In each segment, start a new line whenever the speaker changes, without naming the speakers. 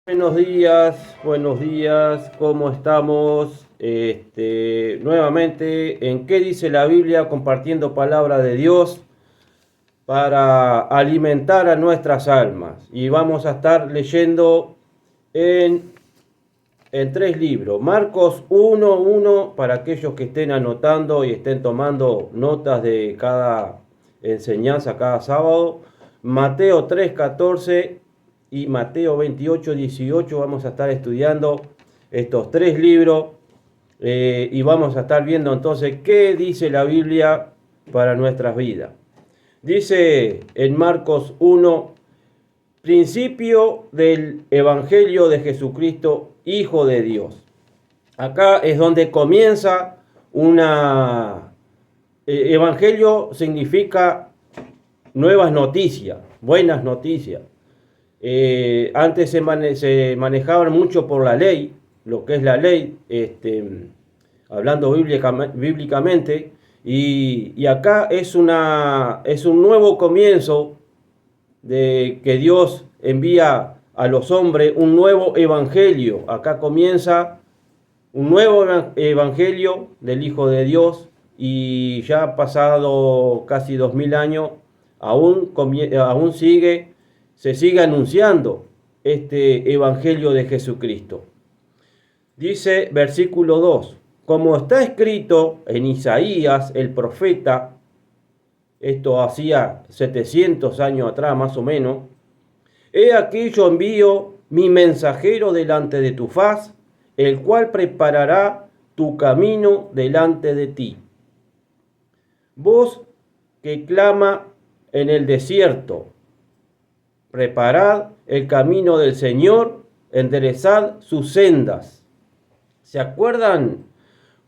Buenos días, ¿cómo estamos? Nuevamente, ¿en qué dice la Biblia? Compartiendo palabra de Dios para alimentar a nuestras almas. Y vamos a estar leyendo en, en tres libros. Marcos 1:1 para aquellos que estén anotando y estén tomando notas de cada enseñanza cada sábado. Mateo 3:14 y Mateo 28:18. Vamos a estar estudiando estos tres libros y vamos a estar viendo entonces qué dice la Biblia para nuestras vidas. Dice en Marcos 1, principio del Evangelio de Jesucristo, Hijo de Dios. Acá es donde comienza una... Evangelio significa nuevas noticias, buenas noticias. Antes se manejaban mucho por la ley, lo que es la ley, hablando bíblicamente, y acá es un nuevo comienzo de que Dios envía a los hombres un nuevo evangelio. Acá comienza un nuevo evangelio del Hijo de Dios y ya ha pasado casi 2000 años, aún se sigue anunciando este evangelio de Jesucristo. Dice versículo 2, como está escrito en Isaías el profeta, esto hacía 700 años atrás más o menos, he aquí yo envío mi mensajero delante de tu faz, el cual preparará tu camino delante de ti. Voz que clama en el desierto, preparad el camino del Señor, enderezad sus sendas. ¿Se acuerdan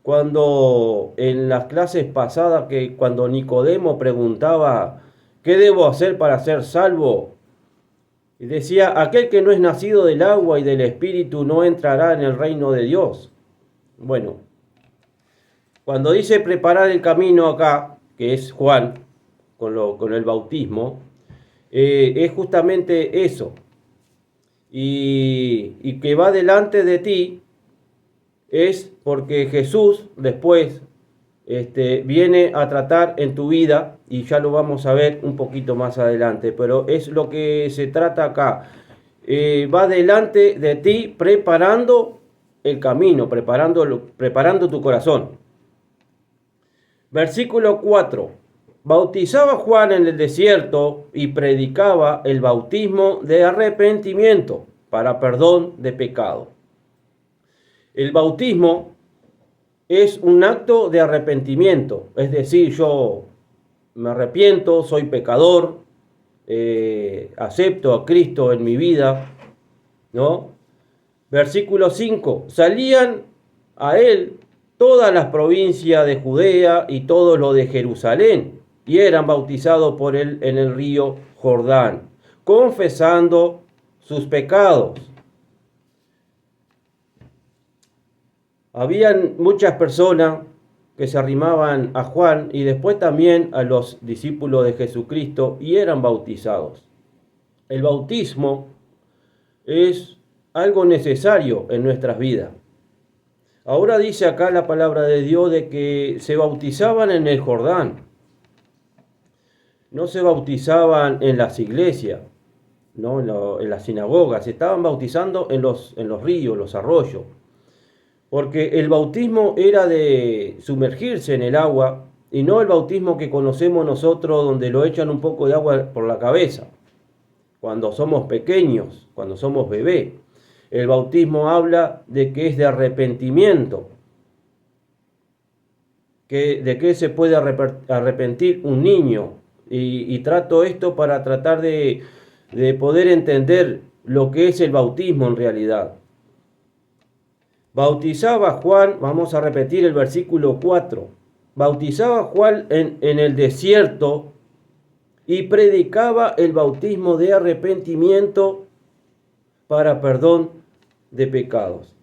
cuando en las clases pasadas que cuando Nicodemo preguntaba ¿qué debo hacer para ser salvo? Y decía, aquel que no es nacido del agua y del Espíritu no entrará en el reino de Dios. Bueno, cuando dice preparar el camino acá, que es Juan, con el bautismo, es justamente eso. Y que va delante de ti es porque Jesús después viene a tratar en tu vida, y ya lo vamos a ver un poquito más adelante, pero es lo que se trata acá. Va delante de ti preparando el camino, preparando tu corazón. Versículo 4. Bautizaba Juan en el desierto y predicaba el bautismo de arrepentimiento para perdón de pecado. El bautismo es un acto de arrepentimiento, es decir, yo me arrepiento, soy pecador, acepto a Cristo en mi vida, ¿no? Versículo 5, salían a él todas las provincias de Judea y todo lo de Jerusalén, y eran bautizados por él en el río Jordán, confesando sus pecados. Habían muchas personas que se arrimaban a Juan y después también a los discípulos de Jesucristo y eran bautizados. El bautismo es algo necesario en nuestras vidas. Ahora dice acá la palabra de Dios de que se bautizaban en el Jordán. No se bautizaban en las iglesias, ¿no? En las sinagogas. Se estaban bautizando en los ríos, los arroyos. Porque el bautismo era de sumergirse en el agua y no el bautismo que conocemos nosotros donde lo echan un poco de agua por la cabeza. Cuando somos pequeños, cuando somos bebés. El bautismo habla de que es de arrepentimiento. ¿De qué se puede arrepentir un niño? Y trato esto para tratar de poder entender lo que es el bautismo en realidad. Bautizaba Juan, vamos a repetir el versículo 4. Bautizaba Juan en el desierto y predicaba el bautismo de arrepentimiento para perdón de pecados.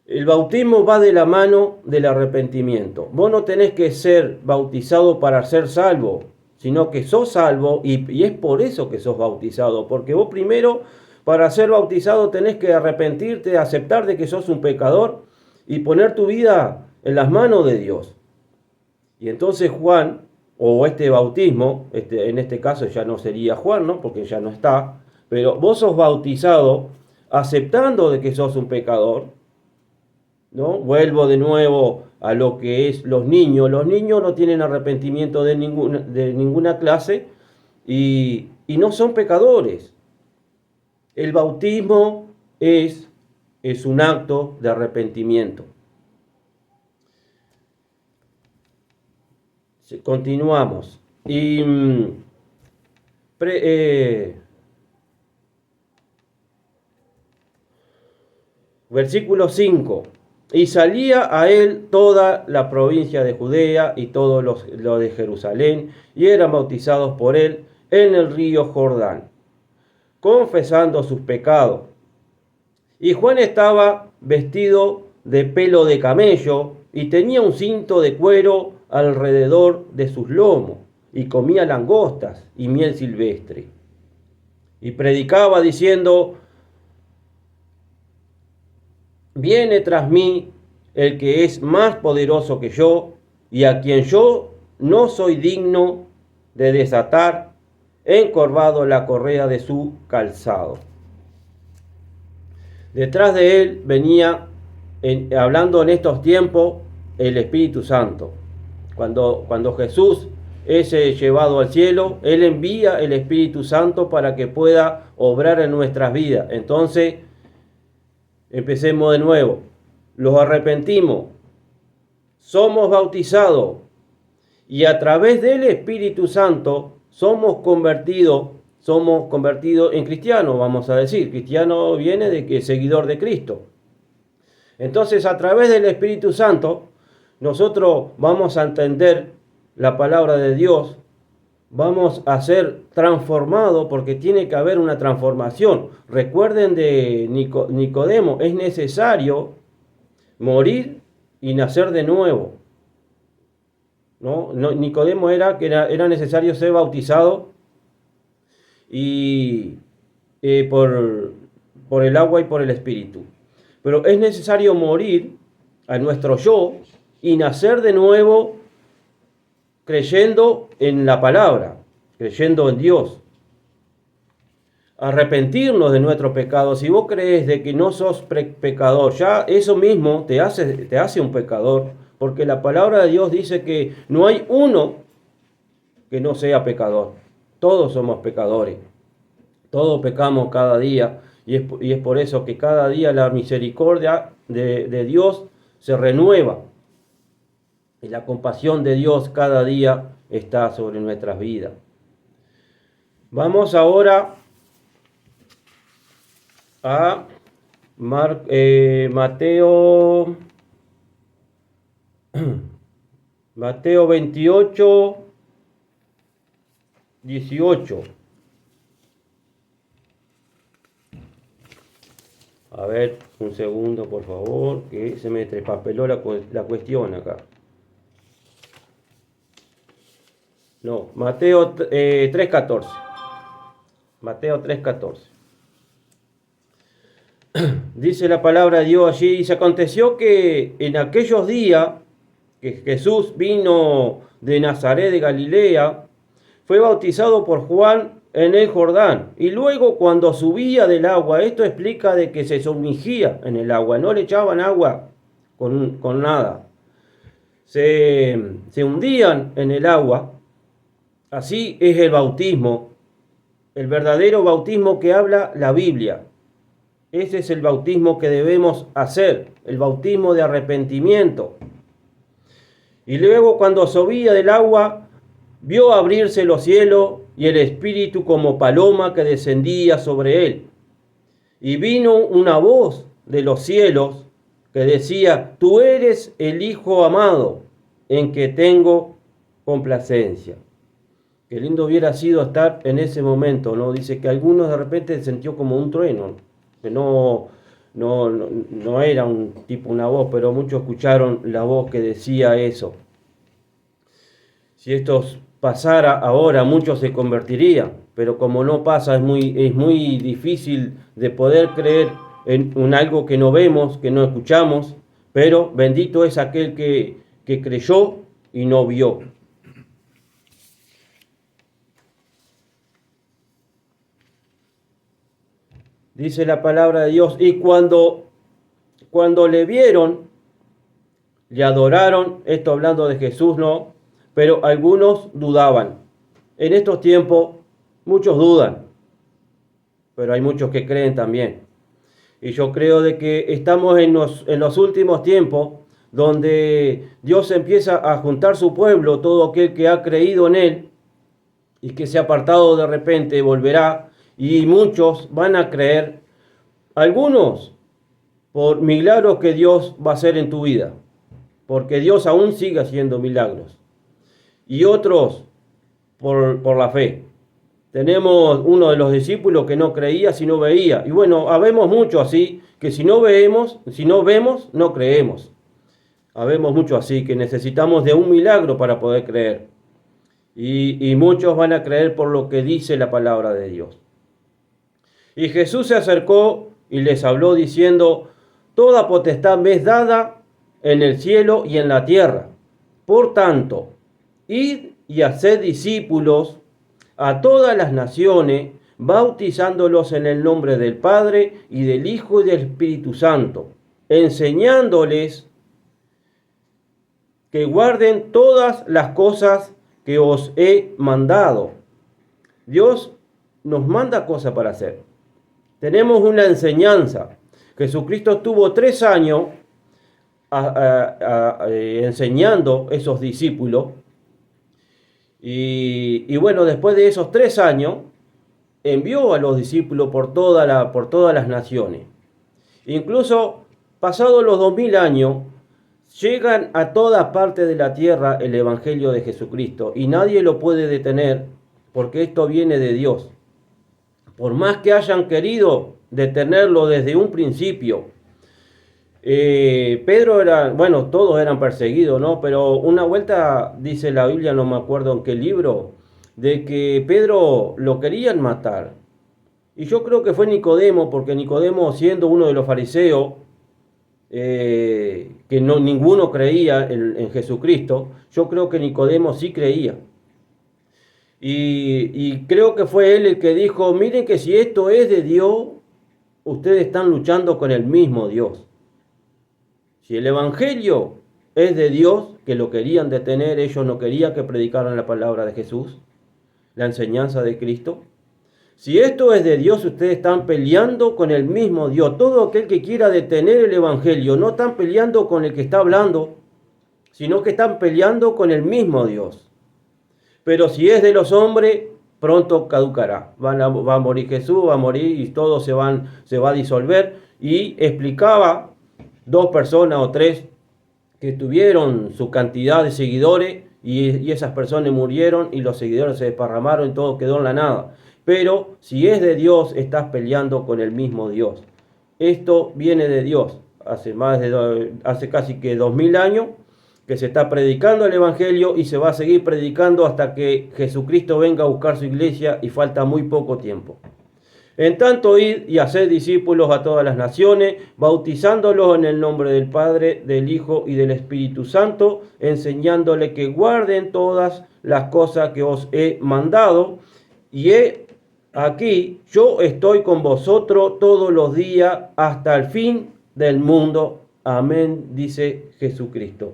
El bautismo va de la mano del arrepentimiento. Vos no tenés que ser bautizado para ser salvo, sino que sos salvo y es por eso que sos bautizado, porque vos primero Para ser bautizado tenés que arrepentirte, aceptar de que sos un pecador y poner tu vida en las manos de Dios. Y entonces Juan, o este bautismo, en este caso ya no sería Juan, ¿no? Porque ya no está, pero vos sos bautizado aceptando de que sos un pecador, ¿no? Vuelvo de nuevo a lo que es los niños. Los niños no tienen arrepentimiento de ninguna clase y no son pecadores. El bautismo es un acto de arrepentimiento. Continuamos. Y versículo 5. Y salía a él toda la provincia de Judea y todo lo de Jerusalén, y eran bautizados por él en el río Jordán, confesando sus pecados. Y Juan estaba vestido de pelo de camello y tenía un cinto de cuero alrededor de sus lomos, y comía langostas y miel silvestre. Y predicaba diciendo: viene tras mí el que es más poderoso que yo, y a quien yo no soy digno de desatar, encorvado la correa de su calzado. Detrás de él venía, hablando en estos tiempos, el Espíritu Santo. Cuando Jesús es llevado al cielo, Él envía el Espíritu Santo para que pueda obrar en nuestras vidas. Entonces, empecemos de nuevo. Los arrepentimos, somos bautizados y a través del Espíritu Santo somos convertidos en cristianos, vamos a decir. Cristiano viene de que seguidor de Cristo. Entonces, a través del Espíritu Santo, nosotros vamos a entender la palabra de Dios, vamos a ser transformados porque tiene que haber una transformación. Recuerden de Nicodemo, es necesario morir y nacer de nuevo. ¿No? Nicodemo era necesario ser bautizado y por el agua y por el Espíritu. Pero es necesario morir a nuestro yo y nacer de nuevo creyendo en la palabra, creyendo en Dios. Arrepentirnos de nuestros pecados. Si vos crees de que no sos pecador, ya eso mismo te hace un pecador, porque la palabra de Dios dice que no hay uno que no sea pecador. Todos somos pecadores. Todos pecamos cada día y es por eso que cada día la misericordia de Dios se renueva. Y la compasión de Dios cada día está sobre nuestras vidas. Vamos ahora a Mateo 28, 18. A ver, un segundo, por favor, que se me trespapeló la cuestión acá. No, Mateo 3:14. Mateo 3:14. Dice la palabra de Dios allí: y se aconteció que en aquellos días que Jesús vino de Nazaret de Galilea, fue bautizado por Juan en el Jordán. Y luego cuando subía del agua, esto explica de que se sumergía en el agua, no le echaban agua con nada. Se hundían en el agua. Así es el bautismo, el verdadero bautismo que habla la Biblia. Ese es el bautismo que debemos hacer, el bautismo de arrepentimiento. Y luego cuando subía del agua, vio abrirse los cielos y el Espíritu como paloma que descendía sobre él. Y vino una voz de los cielos que decía: tú eres el Hijo amado, en que tengo complacencia. Qué lindo hubiera sido estar en ese momento, ¿no? Dice que algunos de repente sintió como un trueno, que no era un tipo, una voz, pero muchos escucharon la voz que decía eso. Si esto pasara ahora, muchos se convertirían. pero como no pasa, es muy difícil de poder creer en algo que no vemos, que no escuchamos, pero bendito es aquel que creyó y no vio. Dice la palabra de Dios, y cuando le vieron, le adoraron, esto hablando de Jesús, ¿no? Pero algunos dudaban. En estos tiempos muchos dudan, pero hay muchos que creen también. Y yo creo de que estamos en los últimos tiempos donde Dios empieza a juntar su pueblo, todo aquel que ha creído en Él y que se ha apartado de repente volverá, y muchos van a creer, algunos por milagros que Dios va a hacer en tu vida, porque Dios aún sigue haciendo milagros, y otros por la fe. Tenemos uno de los discípulos que no creía si no veía. Y bueno, habemos mucho así, que si no vemos, no creemos. Habemos mucho así, que necesitamos de un milagro para poder creer. Y muchos van a creer por lo que dice la palabra de Dios. Y Jesús se acercó y les habló diciendo, toda potestad me es dada en el cielo y en la tierra. Por tanto, id y haced discípulos a todas las naciones, bautizándolos en el nombre del Padre y del Hijo y del Espíritu Santo, enseñándoles que guarden todas las cosas que os he mandado. Dios nos manda cosas para hacer. Tenemos una enseñanza. Jesucristo estuvo 3 años enseñando a esos discípulos. Y bueno, después de esos 3 años, envió a los discípulos por todas las naciones. Incluso, pasados los 2000 años, llegan a toda parte de la tierra el Evangelio de Jesucristo. Y nadie lo puede detener, porque esto viene de Dios. Por más que hayan querido detenerlo desde un principio, Pedro era, bueno, todos eran perseguidos, ¿no? Pero una vuelta dice la Biblia, no me acuerdo en qué libro, de que Pedro lo querían matar. Y yo creo que fue Nicodemo, porque Nicodemo, siendo uno de los fariseos, que ninguno creía en Jesucristo, yo creo que Nicodemo sí creía. Y creo que fue él el que dijo, miren que si esto es de Dios, ustedes están luchando con el mismo Dios. Si el Evangelio es de Dios, que lo querían detener, ellos no querían que predicaran la palabra de Jesús, la enseñanza de Cristo. Si esto es de Dios, ustedes están peleando con el mismo Dios. Todo aquel que quiera detener el Evangelio, no están peleando con el que está hablando, sino que están peleando con el mismo Dios. Pero si es de los hombres, pronto caducará. Va a morir Jesús, va a morir y todo se va a disolver. Y explicaba 2 personas o 3 que tuvieron su cantidad de seguidores y esas personas murieron y los seguidores se desparramaron y todo quedó en la nada. Pero si es de Dios, estás peleando con el mismo Dios. Esto viene de Dios. Hace casi que 2000 años que se está predicando el Evangelio y se va a seguir predicando hasta que Jesucristo venga a buscar su iglesia, y falta muy poco tiempo. En tanto, id y haced discípulos a todas las naciones, bautizándolos en el nombre del Padre, del Hijo y del Espíritu Santo, enseñándoles que guarden todas las cosas que os he mandado. Y aquí yo estoy con vosotros todos los días hasta el fin del mundo. Amén, dice Jesucristo.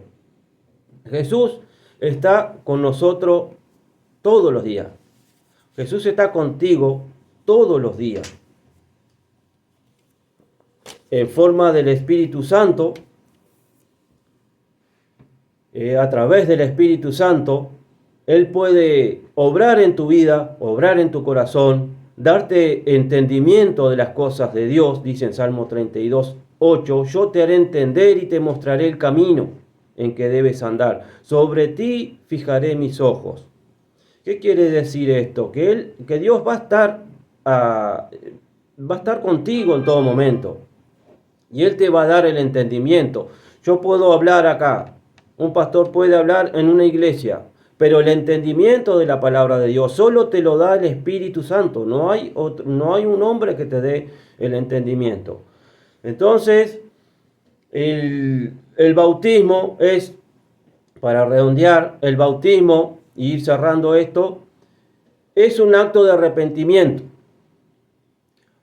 Jesús está con nosotros todos los días. Jesús está contigo todos los días. En forma del Espíritu Santo, a través del Espíritu Santo, Él puede obrar en tu vida, obrar en tu corazón, darte entendimiento de las cosas de Dios. Dice en Salmo 32:8, yo te haré entender y te mostraré el camino en que debes andar. Sobre ti fijaré mis ojos. ¿Qué quiere decir esto? Que Dios va a estar contigo en todo momento. Y Él te va a dar el entendimiento. Yo puedo hablar acá. Un pastor puede hablar en una iglesia. pero el entendimiento de la palabra de Dios solo te lo da el Espíritu Santo. No hay un hombre que te dé el entendimiento. Entonces, el bautismo es, para redondear, el bautismo y ir cerrando esto, es un acto de arrepentimiento.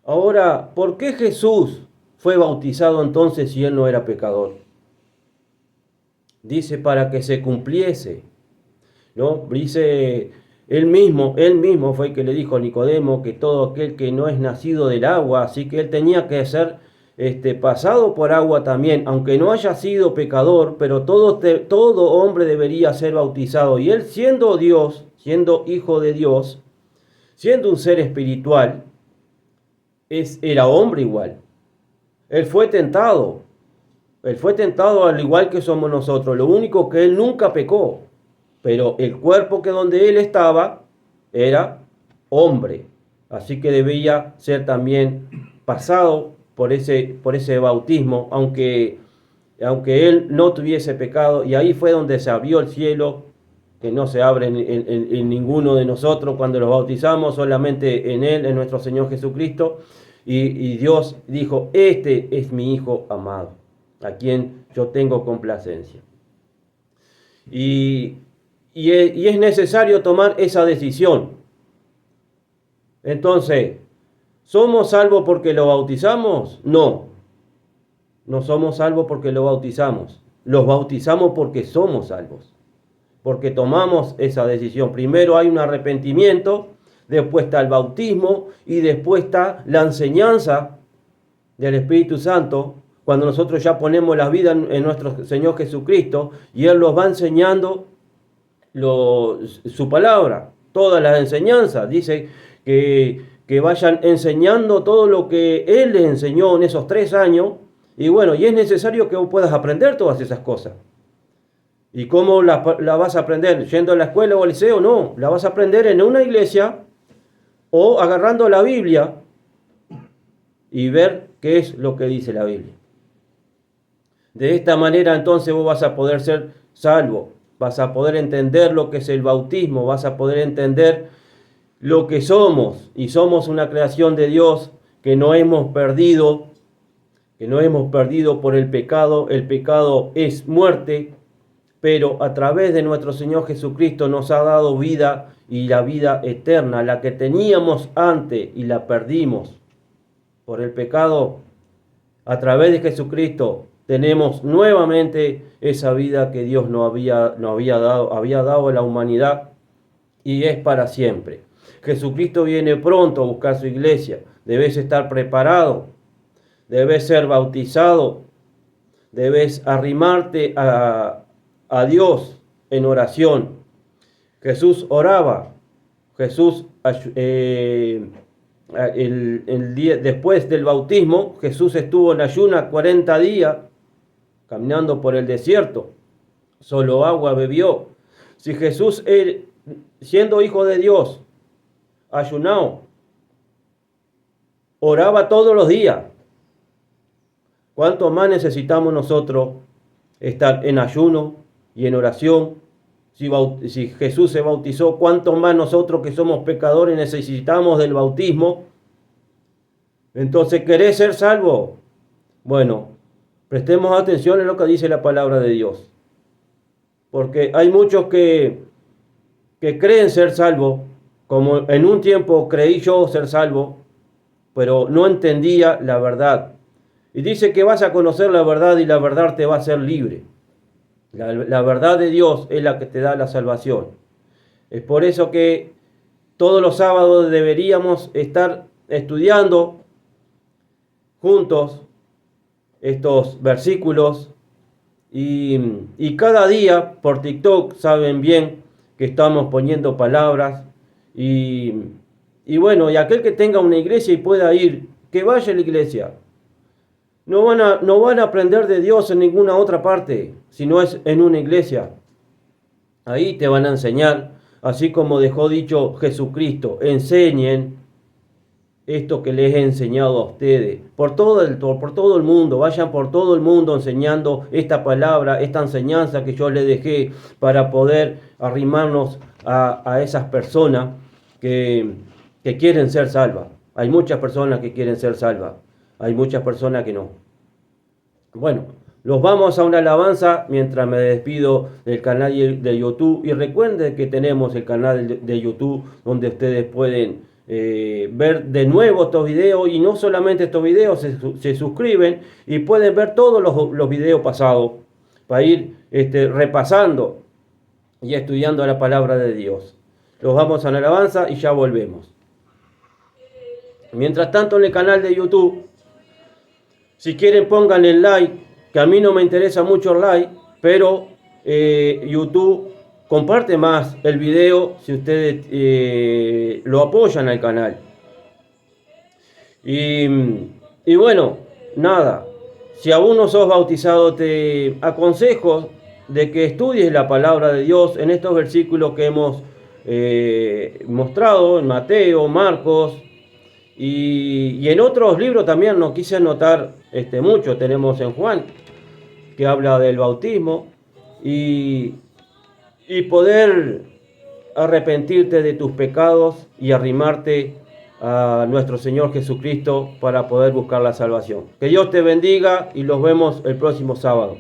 Ahora, ¿por qué Jesús fue bautizado entonces si él no era pecador? Dice para que se cumpliese, ¿no? Dice él mismo fue el que le dijo a Nicodemo que todo aquel que no es nacido del agua, así que él tenía que ser pasado por agua también, aunque no haya sido pecador, pero todo hombre debería ser bautizado. Y él, siendo Dios, siendo hijo de Dios, siendo un ser espiritual, era hombre igual. Él fue tentado al igual que somos nosotros. Lo único que él nunca pecó, pero el cuerpo que donde él estaba era hombre. Así que debía ser también pasado por ese bautismo, aunque él no tuviese pecado. Y ahí fue donde se abrió el cielo, que no se abre en ninguno de nosotros cuando los bautizamos, solamente en él, en nuestro Señor Jesucristo. Y Dios dijo: este es mi Hijo amado, a quien yo tengo complacencia. Y es necesario tomar esa decisión. Entonces, ¿somos salvos porque lo bautizamos? No, no somos salvos porque lo bautizamos. Los bautizamos porque somos salvos, porque tomamos esa decisión. Primero hay un arrepentimiento, después está el bautismo y después está la enseñanza del Espíritu Santo, cuando nosotros ya ponemos la vida en nuestro Señor Jesucristo y Él nos va enseñando su palabra, todas las enseñanzas. Dice que vayan enseñando todo lo que Él les enseñó en esos 3 años. Y bueno, y es necesario que vos puedas aprender todas esas cosas. ¿Y cómo la vas a aprender? ¿Yendo a la escuela o al liceo? No, la vas a aprender en una iglesia o agarrando la Biblia y ver qué es lo que dice la Biblia. De esta manera entonces vos vas a poder ser salvo, vas a poder entender lo que es el bautismo, vas a poder entender lo que somos, y somos una creación de Dios que no hemos perdido por el pecado. El pecado es muerte, pero a través de nuestro Señor Jesucristo nos ha dado vida, y la vida eterna, la que teníamos antes y la perdimos por el pecado. A través de Jesucristo tenemos nuevamente esa vida que Dios nos había dado a la humanidad, y es para siempre. Jesucristo viene pronto a buscar su iglesia. Debes estar preparado, debes ser bautizado, debes arrimarte a Dios en oración. Jesús oraba. Jesús, después del bautismo, Jesús estuvo en ayuna 40 días, caminando por el desierto. Solo agua bebió. Si Jesús, siendo hijo de Dios, ayunado, oraba todos los días, ¿cuánto más necesitamos nosotros estar en ayuno y en oración? Si Jesús se bautizó, ¿cuánto más nosotros que somos pecadores necesitamos del bautismo? Entonces, ¿querés ser salvo? Bueno, prestemos atención a lo que dice la palabra de Dios. Porque hay muchos que creen ser salvos, como en un tiempo creí yo ser salvo, pero no entendía la verdad. Y dice que vas a conocer la verdad y la verdad te va a hacer libre. La verdad de Dios es la que te da la salvación. Es por eso que todos los sábados deberíamos estar estudiando juntos estos versículos, y cada día por TikTok saben bien que estamos poniendo palabras, y bueno, y aquel que tenga una iglesia y pueda ir, que vaya a la iglesia. No van a aprender de Dios en ninguna otra parte, si no es en una iglesia. Ahí te van a enseñar, así como dejó dicho Jesucristo: enseñen esto que les he enseñado a ustedes, por todo el mundo, vayan por todo el mundo enseñando esta palabra, esta enseñanza que yo les dejé para poder arrimarnos a esas personas que quieren ser salvas. Hay muchas personas que quieren ser salvas, hay muchas personas que no. Bueno, los vamos a una alabanza mientras me despido del canal de YouTube. Y recuerden que tenemos el canal de YouTube donde ustedes pueden ver de nuevo estos videos. Y no solamente estos videos, se suscriben y pueden ver todos los videos pasados para ir repasando y estudiando la palabra de Dios. Los vamos a una alabanza y ya volvemos. Mientras tanto, en el canal de YouTube, si quieren pónganle el like, que a mí no me interesa mucho el like, pero YouTube comparte más el video si ustedes lo apoyan al canal. Y bueno, nada, si aún no sos bautizado, te aconsejo de que estudies la palabra de Dios en estos versículos que hemos mostrado en Mateo, Marcos, y en otros libros también no quise anotar mucho. Tenemos en Juan, que habla del bautismo, y poder arrepentirte de tus pecados y arrimarte a nuestro Señor Jesucristo para poder buscar la salvación. Que Dios te bendiga y los vemos el próximo sábado.